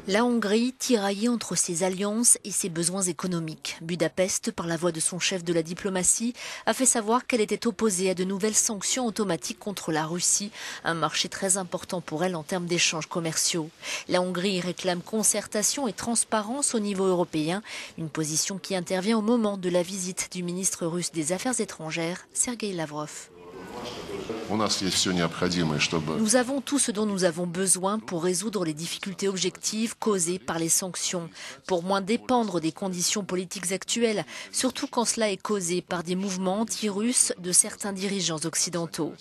La Hongrie, tiraillée entre ses alliances et ses besoins économiques. Budapest, par la voix de son chef de la diplomatie, a fait savoir qu'elle était opposée à de nouvelles sanctions automatiques contre la Russie, un marché très important pour elle en termes d'échanges commerciaux. La Hongrie réclame concertation et transparence au niveau européen, une position qui intervient au moment de la visite du ministre russe des Affaires étrangères, Sergueï Lavrov. Nous avons tout ce dont nous avons besoin pour résoudre les difficultés objectives causées par les sanctions, pour moins dépendre des conditions politiques actuelles, surtout quand cela est causé par des mouvements anti-russes de certains dirigeants occidentaux.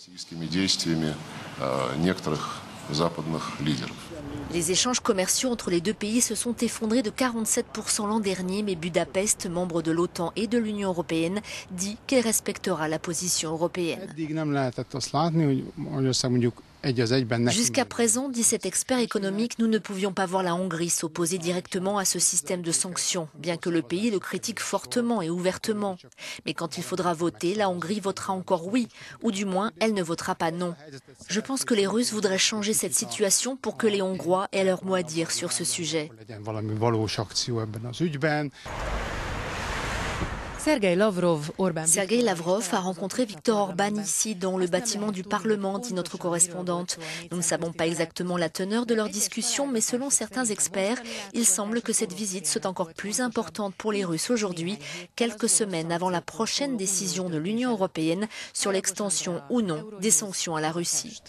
Les échanges commerciaux entre les deux pays se sont effondrés de 47% l'an dernier, mais Budapest, membre de l'OTAN et de l'Union européenne, dit qu'elle respectera la position européenne. Jusqu'à présent, dit cet expert économique, nous ne pouvions pas voir la Hongrie s'opposer directement à ce système de sanctions, bien que le pays le critique fortement et ouvertement. Mais quand il faudra voter, la Hongrie votera encore oui, ou du moins elle ne votera pas non. Je pense que les Russes voudraient changer cette situation pour que les Hongrois aient leur mot à dire sur ce sujet. Sergueï Lavrov a rencontré Viktor Orban ici, dans le bâtiment du Parlement, dit notre correspondante. Nous ne savons pas exactement la teneur de leur discussion, mais selon certains experts, il semble que cette visite soit encore plus importante pour les Russes aujourd'hui, quelques semaines avant la prochaine décision de l'Union européenne sur l'extension ou non des sanctions à la Russie.